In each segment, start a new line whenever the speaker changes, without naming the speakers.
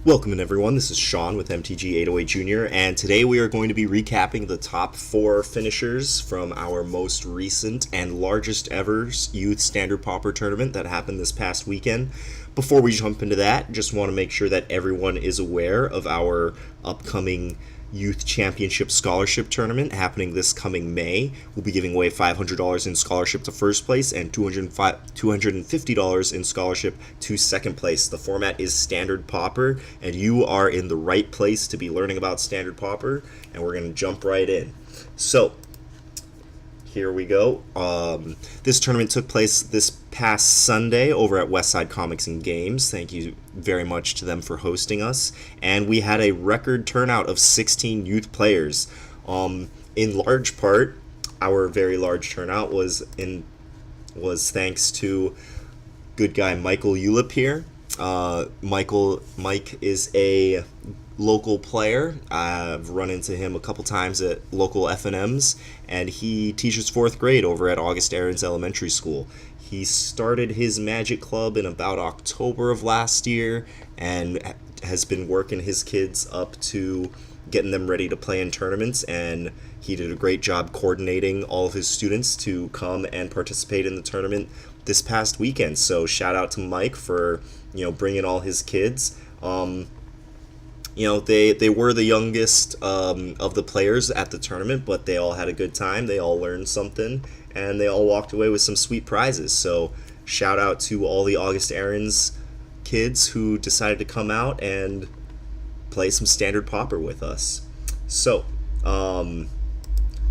Welcome in everyone, this is Sean with MTG 808 Jr. and today we are going to be recapping the top 4 finishers from our most recent and largest ever Youth Standard Pauper tournament that happened this past weekend. Before we jump into that, just want to make sure that everyone is aware of our upcoming Youth Championship Scholarship Tournament happening this coming May. We'll be giving away $500 in scholarship to first place and $250 in scholarship to second place. The format is Standard Pauper, and you are in the right place to be learning about Standard Pauper, and we're going to jump right in. So, here we go. This tournament took place this past Sunday over at Westside Comics and Games. Thank you very much to them for hosting us. And we had a record turnout of 16 youth players. In large part, our very large turnout was thanks to good guy Michael Ulip here. Mike is a local player. I've run into him a couple times at local FNMs, and he teaches 4th grade over at August Aarons Elementary School. He started his Magic Club in about October of last year and has been working his kids up to getting them ready to play in tournaments, and he did a great job coordinating all of his students to come and participate in the tournament this past weekend. So shout out to Mike for bringing all his kids. They were the youngest of the players at the tournament, but they all had a good time. They all learned something, and they all walked away with some sweet prizes. So shout out to all the August Aarons kids who decided to come out and play some Standard Pauper with us. So,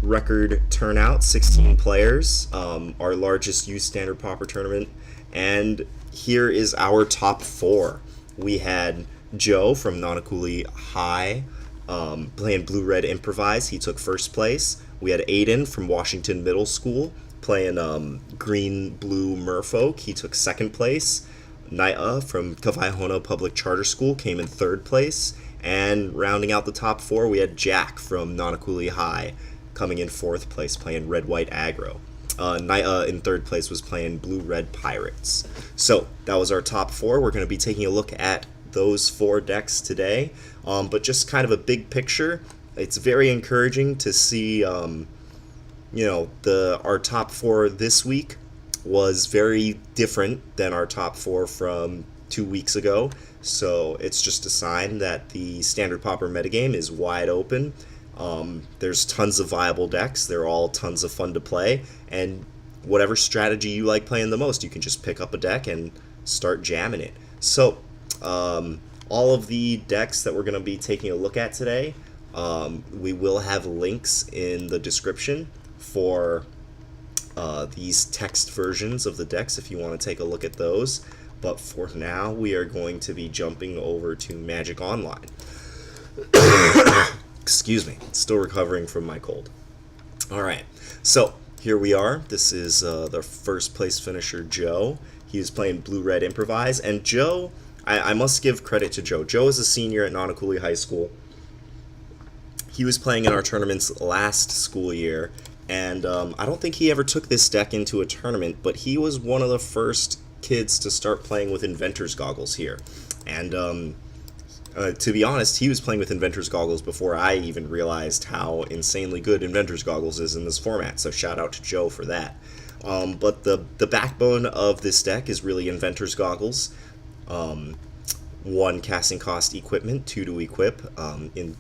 record turnout, 16 players, our largest Youth Standard Pauper tournament. And here is our top 4. We had Joe from Nanakuli High playing Blue-Red Improvise. He took first place. We had Aiden from Washington Middle School playing Green-Blue Merfolk. He took second place. Naya from Kavaihona Public Charter School came in third place. And rounding out the top 4, we had Jack from Nanakuli High coming in fourth place playing Red-White Aggro. Naya in third place was playing Blue-Red Pirates. So that was our top 4. We're going to be taking a look at those 4 decks today, but just kind of a big picture. It's very encouraging to see our top 4 this week was very different than our top 4 from 2 weeks ago. So it's just a sign that the Standard Pauper metagame is wide open. There's tons of viable decks. They're all tons of fun to play, and whatever strategy you like playing the most, you can just pick up a deck and start jamming it. So all of the decks that we're going to be taking a look at today, we will have links in the description for these text versions of the decks if you want to take a look at those. But for now, we are going to be jumping over to Magic Online. Excuse me, still recovering from my cold. Alright, so here we are. This is the first place finisher, Joe. He was playing Blue-Red Improvise, and Joe, I must give credit to Joe. Joe is a senior at Nanakuli High School. He was playing in our tournaments last school year, and I don't think he ever took this deck into a tournament, but he was one of the first kids to start playing with Inventor's Goggles here. And to be honest, he was playing with Inventor's Goggles before I even realized how insanely good Inventor's Goggles is in this format, so shout out to Joe for that. But the backbone of this deck is really Inventor's Goggles. 1 casting cost equipment, 2 to equip.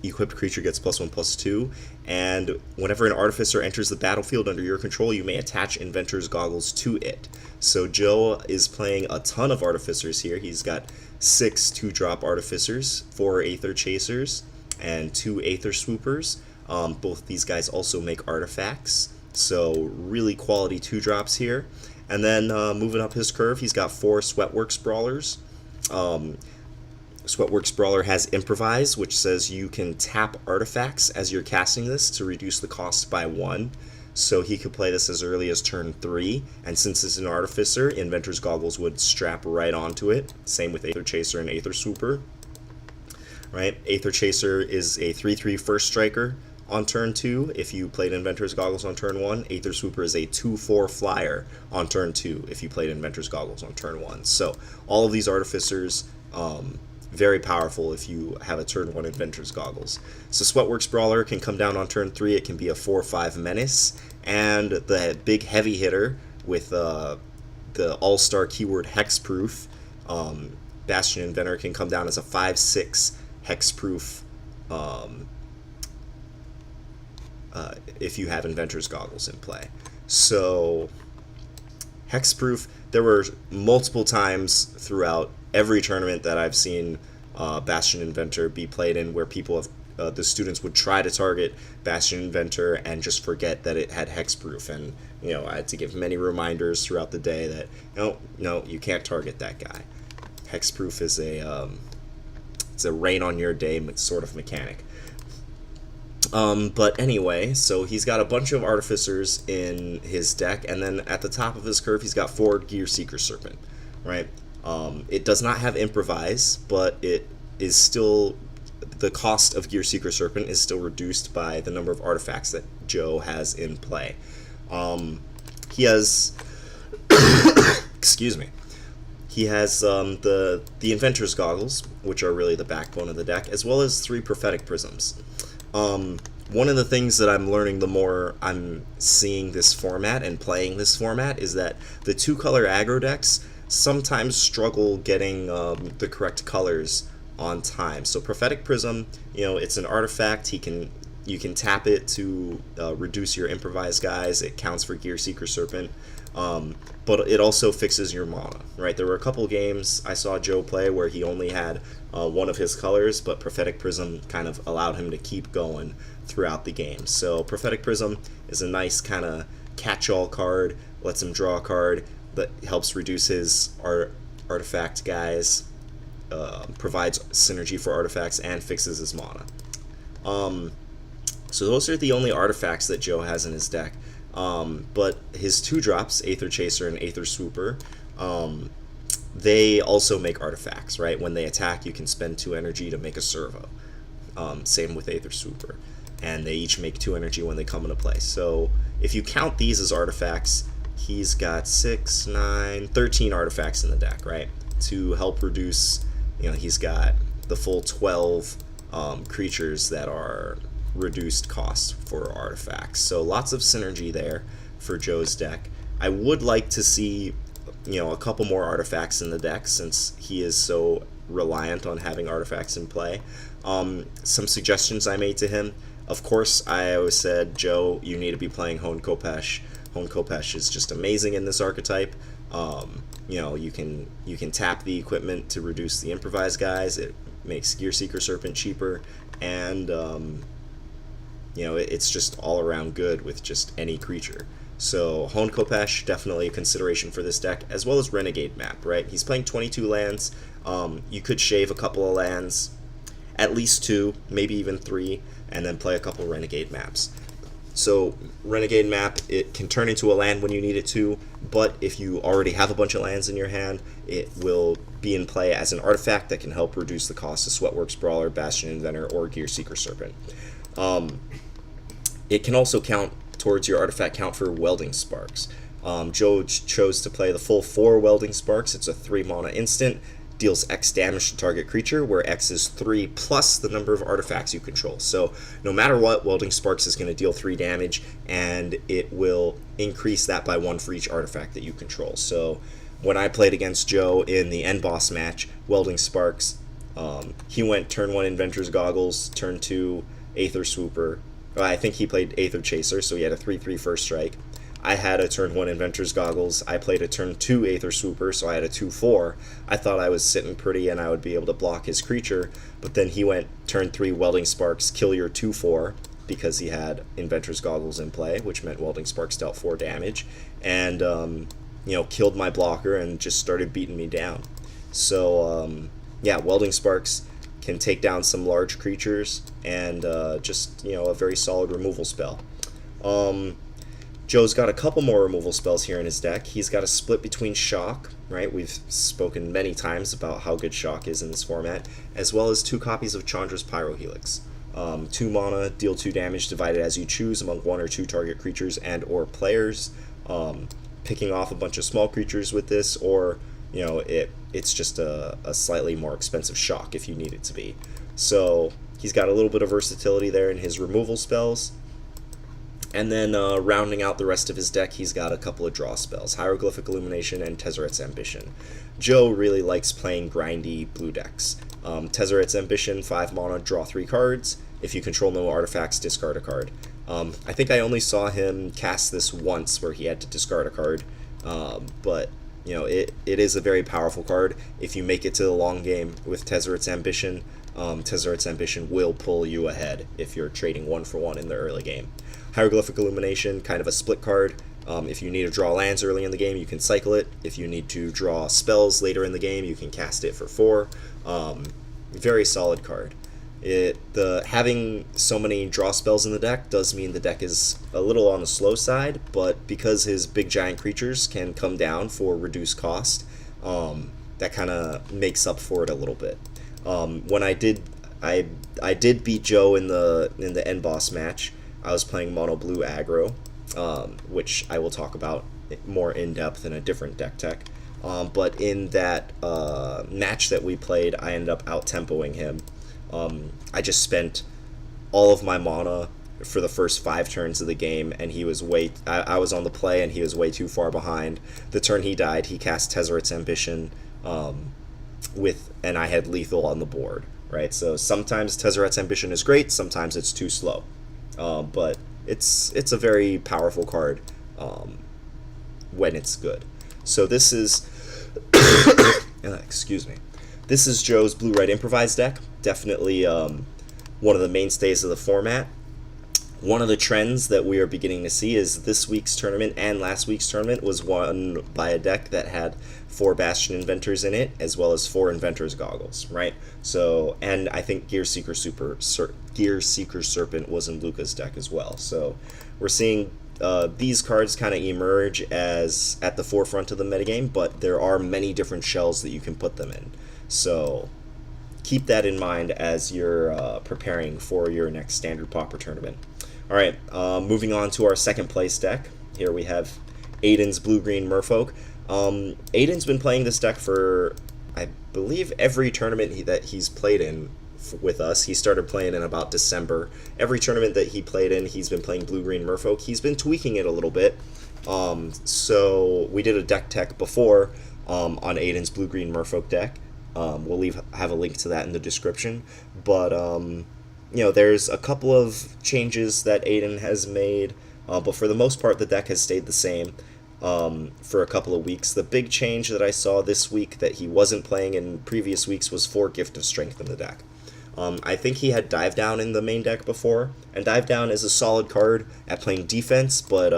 Equipped creature gets +1/+2, and whenever an artificer enters the battlefield under your control, you may attach Inventor's Goggles to it. So Joe is playing a ton of artificers here. He's got 6 2-drop artificers, 4 Aether Chasers, and 2 Aether Swoopers. Both these guys also make artifacts, so really quality 2-drops here. And then moving up his curve, he's got 4 Sweatworks Brawlers. Sweatworks Brawler has Improvise, which says you can tap artifacts as you're casting this to reduce the cost by 1. So he could play this as early as turn 3, and since it's an Artificer, Inventor's Goggles would strap right onto it. Same with Aether Chaser and Aether Swooper. Right? Aether Chaser is a 3/3 first striker on turn 2 if you played Inventor's Goggles on turn 1. Aether Swooper is a 2/4 flyer on turn 2 if you played Inventor's Goggles on turn 1. So all of these Artificers, very powerful if you have a turn 1 Inventor's Goggles. So Sweatworks Brawler can come down on turn 3. It can be a 4/5 menace, and the big heavy hitter with the all-star keyword Hexproof, Bastion Inventor, can come down as a 5/6 Hexproof if you have Inventor's Goggles in play. So Hexproof, there were multiple times throughout every tournament that I've seen Bastion Inventor be played in where people have the students would try to target Bastion Inventor and just forget that it had Hexproof, and I had to give many reminders throughout the day that no, you can't target that guy. Hexproof is it's a rain on your day sort of mechanic. But anyway, so he's got a bunch of Artificers in his deck, and then at the top of his curve, he's got 4 Gear Seeker Serpent, right? It does not have Improvise, but it is still, the cost of Gear Seeker Serpent is still reduced by the number of artifacts that Joe has in play. He has, excuse me, he has the Inventor's Goggles, which are really the backbone of the deck, as well as 3 Prophetic Prisms. One of the things that I'm learning the more I'm seeing this format and playing this format is that the 2-color aggro decks sometimes struggle getting the correct colors on time. So Prophetic Prism, it's an artifact. You can tap it to reduce your Improvise guys. It counts for Gear Seeker Serpent, but it also fixes your mana, right? There were a couple games I saw Joe play where he only had one of his colors, but Prophetic Prism kind of allowed him to keep going throughout the game. So Prophetic Prism is a nice kind of catch-all card, lets him draw a card that helps reduce his artifact guys, provides synergy for artifacts, and fixes his mana. So those are the only artifacts that Joe has in his deck. But his 2-drops, Aether Chaser and Aether Swooper, they also make artifacts, right? When they attack, you can spend 2 energy to make a servo. Same with Aether Swooper. And they each make 2 energy when they come into play. So if you count these as artifacts, he's got 6, 9, 13 artifacts in the deck, right? To help reduce, he's got the full 12 creatures that are reduced cost for artifacts. So lots of synergy there for Joe's deck. I would like to see a couple more artifacts in the deck since he is so reliant on having artifacts in play. Some suggestions I made to him: of course, I always said, Joe, you need to be playing Hone Kopesh. Hone Kopesh is just amazing in this archetype. You can tap the equipment to reduce the Improvise guys. It makes Gear Seeker Serpent cheaper, and it's just all around good with just any creature. So Hone Kopesh, definitely a consideration for this deck, as well as Renegade Map, right? He's playing 22 lands. You could shave a couple of lands, at least 2, maybe even 3, and then play a couple Renegade Maps. So Renegade Map, it can turn into a land when you need it to, but if you already have a bunch of lands in your hand, it will be in play as an artifact that can help reduce the cost of Sweatworks Brawler, Bastion Inventor, or Gear Seeker Serpent. It can also count towards your artifact count for Welding Sparks. Joe chose to play the full 4 Welding Sparks. It's a 3 mana instant, deals X damage to target creature, where X is 3 plus the number of artifacts you control. So no matter what, Welding Sparks is going to deal 3 damage, and it will increase that by 1 for each artifact that you control. So when I played against Joe in the end boss match, Welding Sparks, he went turn 1 Inventor's Goggles, turn 2 Aether Swooper. I think he played Aether Chaser, so he had a 3/3 first strike. I had a turn 1 Inventor's Goggles. I played a turn 2 Aether Swooper, so I had a 2/4. I thought I was sitting pretty and I would be able to block his creature, but then he went turn 3 Welding Sparks, kill your 2/4, because he had Inventor's Goggles in play, which meant Welding Sparks dealt 4 damage, and killed my blocker and just started beating me down. So yeah, Welding Sparks can take down some large creatures, and just a very solid removal spell. Joe's got a couple more removal spells here in his deck. He's got a split between Shock, right? We've spoken many times about how good Shock is in this format, as well as 2 copies of Chandra's Pyrohelix. 2 mana, deal 2 damage, divided as you choose among 1 or 2 target creatures and or players. Picking off a bunch of small creatures with this, or it's just a slightly more expensive shock if you need it to be. So he's got a little bit of versatility there in his removal spells. And then rounding out the rest of his deck, he's got a couple of draw spells, Hieroglyphic Illumination and Tezzeret's Ambition. Joe really likes playing grindy blue decks. Tezzeret's Ambition, 5 mana, draw 3 cards. If you control no artifacts, discard a card. I think I only saw him cast this once where he had to discard a card, but it is a very powerful card. If you make it to the long game with Tezzeret's Ambition will pull you ahead if you're trading 1-for-1 in the early game. Hieroglyphic Illumination, kind of a split card. If you need to draw lands early in the game, you can cycle it. If you need to draw spells later in the game, you can cast it for 4. Very solid card. Having so many draw spells in the deck does mean the deck is a little on the slow side, but because his big giant creatures can come down for reduced cost, that kind of makes up for it a little bit. When I did beat Joe in the end boss match, I was playing mono blue aggro, which I will talk about more in depth in a different deck tech. But in that match that we played, I ended up out-tempoing him. I just spent all of my mana for the first 5 turns of the game, and he was I was on the play, and he was way too far behind. The turn he died, he cast Tezzeret's Ambition, and I had lethal on the board, right? So sometimes Tezzeret's Ambition is great, sometimes it's too slow. But it's a very powerful card when it's good. So this is excuse me. This is Joe's blue-red Improvise deck. Definitely one of the mainstays of the format. One of the trends that we are beginning to see is this week's tournament and last week's tournament was won by a deck that had 4 Bastion Inventors in it, as well as 4 Inventor's Goggles, right? So, and I think Gear Seeker Serpent was in Luca's deck as well. So we're seeing these cards kind of emerge as at the forefront of the metagame, but there are many different shells that you can put them in. So keep that in mind as you're preparing for your next Standard Pauper tournament. All right, moving on to our second place deck. Here we have Aiden's blue-green Merfolk. Aiden's been playing this deck for, I believe, every tournament that he's played in with us. He started playing in about December. Every tournament that he played in, he's been playing blue-green Merfolk. He's been tweaking it a little bit. So we did a deck tech before on Aiden's blue-green Merfolk deck. We'll have a link to that in the description. But there's a couple of changes that Aiden has made, but for the most part, the deck has stayed the same for a couple of weeks. The big change that I saw this week that he wasn't playing in previous weeks was 4 Gift of Strength in the deck. I think he had Dive Down in the main deck before, and Dive Down is a solid card at playing defense, but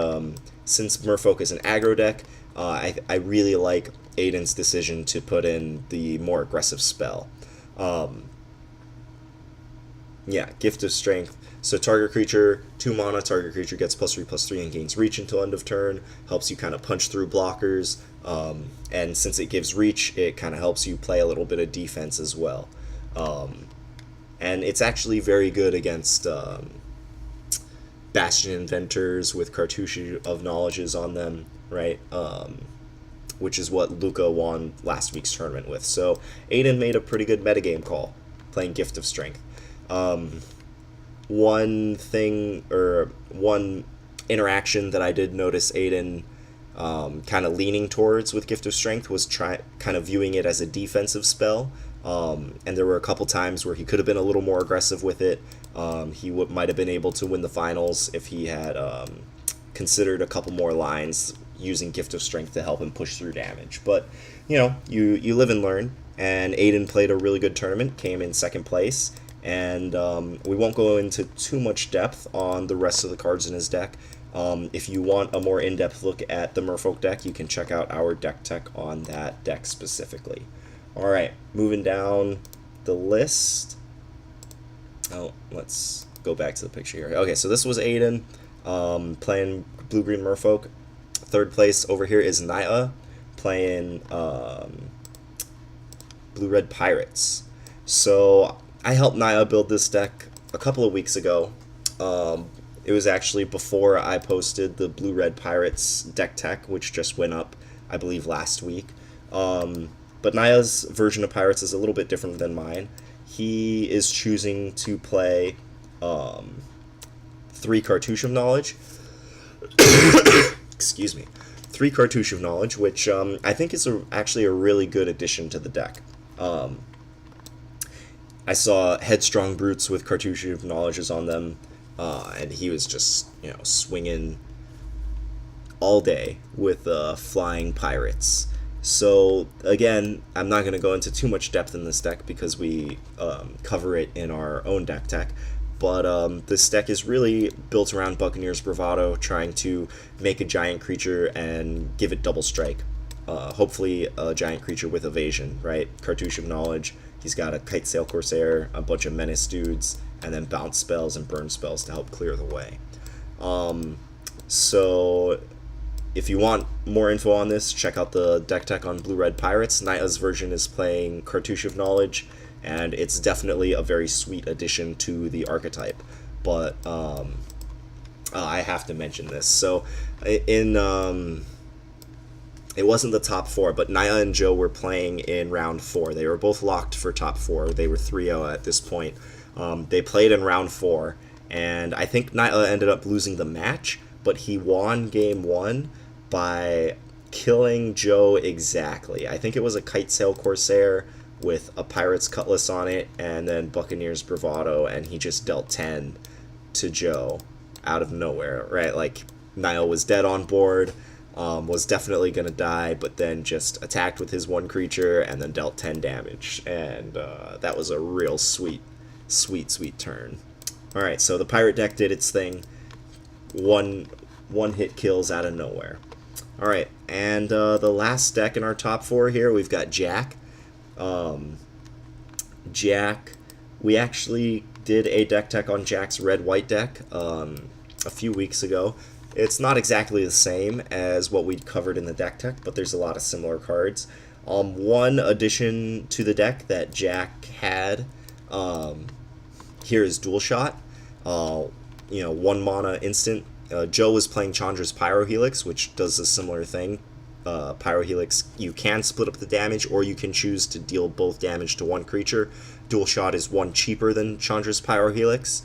since Merfolk is an aggro deck, I really like Aiden's decision to put in the more aggressive spell. Gift of Strength. So target creature, 2 mana, target creature gets +3/+3 and gains reach until end of turn. Helps you kind of punch through blockers. And since it gives reach, it kind of helps you play a little bit of defense as well. And it's actually very good against Bastion Inventors with Cartouche of Knowledges on them, right? Which is what Luca won last week's tournament with. So Aiden made a pretty good metagame call, playing Gift of Strength. One interaction that I did notice Aiden kind of leaning towards with Gift of Strength was kind of viewing it as a defensive spell. And there were a couple times where he could have been a little more aggressive with it. He might have been able to win the finals if he had considered a couple more lines using Gift of Strength to help him push through damage. But, you live and learn. And Aiden played a really good tournament, came in second place. And we won't go into too much depth on the rest of the cards in his deck. If you want a more in-depth look at the Merfolk deck, you can check out our deck tech on that deck specifically. All right, moving down the list. Oh, let's go back to the picture here. Okay, so this was Aiden playing blue-green Merfolk. Third place over here is Naya playing blue-red Pirates. So I helped Naya build this deck a couple of weeks ago. It was actually before I posted the blue-red Pirates deck tech, which just went up, I believe, last week. But Naya's version of Pirates is a little bit different than mine. He is choosing to play 3 Cartouche of Knowledge. Excuse me. 3 Cartouche of Knowledge, which I think is actually a really good addition to the deck. I saw Headstrong Brutes with Cartouche of Knowledges on them, and he was just, swinging all day with flying pirates. So, again, I'm not going to go into too much depth in this deck because we cover it in our own deck tech. But this deck is really built around Buccaneer's Bravado, trying to make a giant creature and give it double strike. Hopefully a giant creature with evasion, right? Cartouche of Knowledge, he's got a Kite Sail Corsair, a bunch of Menace dudes, and then bounce spells and burn spells to help clear the way. So if you want more info on this, check out the deck tech on Blue Red Pirates. Naya's version is playing Cartouche of Knowledge, and it's definitely a very sweet addition to the archetype. But I have to mention this. So it wasn't the top 4, but Naya and Joe were playing in round 4. They were both locked for top 4. They were 3-0 at this point. They played in round 4, and I think Naya ended up losing the match, but he won game 1 by killing Joe exactly. I think it was a Kite Sail Corsair with a Pirate's Cutlass on it, and then Buccaneer's Bravado, and he just dealt 10 to Joe out of nowhere, right? Like, Naya was dead on board, was definitely going to die, but then just attacked with his 1 creature, and then dealt 10 damage, and that was a real sweet turn. Alright, so the Pirate deck did its thing. One hit kills out of nowhere. Alright, and the last deck in our top 4 here, we've got Jack. Jack, we actually did a deck tech on Jack's red-white deck a few weeks ago. It's not exactly the same as what we'd covered in the deck tech, but there's a lot of similar cards. One addition to the deck that Jack had here is Dual Shot. 1 mana instant. Joe was playing Chandra's Pyrohelix, which does a similar thing. Pyrohelix, you can split up the damage, or you can choose to deal both damage to 1 creature. Dual Shot is 1 cheaper than Chandra's Pyrohelix,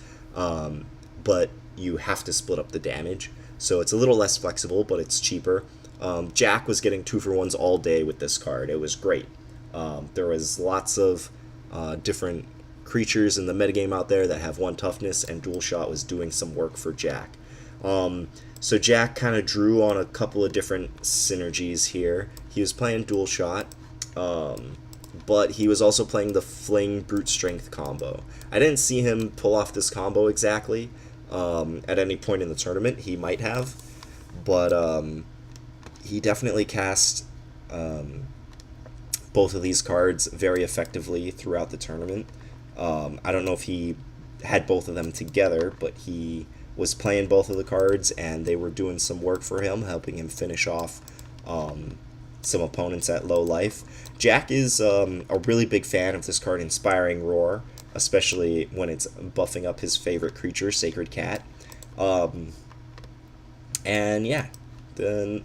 but you have to split up the damage. So it's a little less flexible, but it's cheaper. Jack was getting 2-for-1s all day with this card. It was great. There was lots of different creatures in the metagame out there that have 1 toughness, and Dual Shot was doing some work for Jack. So Jack kind of drew on a couple of different synergies here. He was playing Dual Shot, but he was also playing the Fling Brute Strength combo. I didn't see him pull off this combo exactly at any point in the tournament. He might have, but he definitely cast both of these cards very effectively throughout the tournament. I don't know if he had both of them together, but he was playing both of the cards, and they were doing some work for him, helping him finish off some opponents at low life. Jack is a really big fan of this card, Inspiring Roar, especially when it's buffing up his favorite creature, Sacred Cat. And yeah,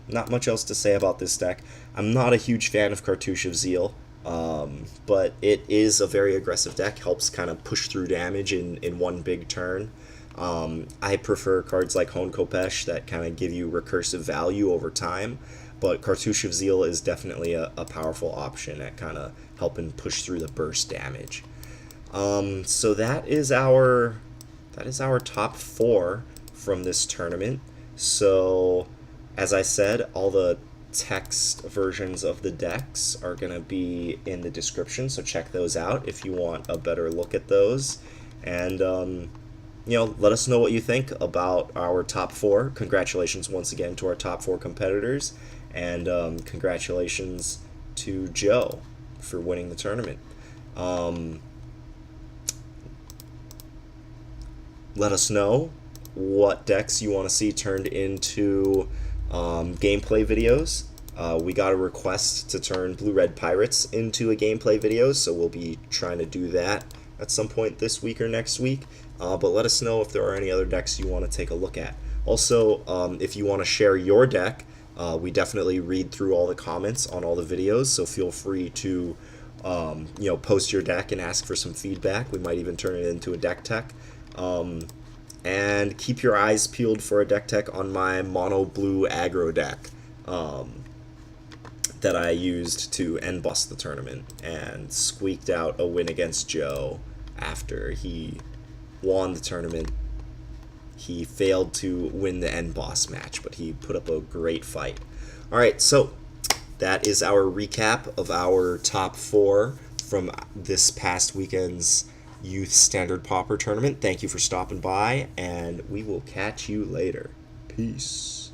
not much else to say about this deck. I'm not a huge fan of Cartouche of Zeal, but it is a very aggressive deck, helps kind of push through damage in one big turn. I prefer cards like Hone Kopesh that kind of give you recursive value over time, but Cartouche of Zeal is definitely a powerful option at kind of helping push through the burst damage. So that is our top 4 from this tournament. So as I said, all the text versions of the decks are going to be in the description, so check those out if you want a better look at those. And let us know what you think about our top 4. Congratulations once again to our top 4 competitors, and congratulations to Joe for winning the tournament. Let us know what decks you want to see turned into gameplay videos. We got a request to turn Blue Red Pirates into a gameplay video, so we'll be trying to do that at some point this week or next week. But let us know if there are any other decks you want to take a look at. Also, if you want to share your deck, We definitely read through all the comments on all the videos, so feel free to post your deck and ask for some feedback. We might even turn it into a deck tech. And keep your eyes peeled for a deck tech on my mono blue aggro deck that I used to end boss the tournament and squeaked out a win against Joe after he won the tournament. He failed to win the end boss match, but he put up a great fight. Alright, so that is our recap of our top 4 from this past weekend's Youth Standard Pauper tournament. Thank you for stopping by, and we will catch you later. Peace.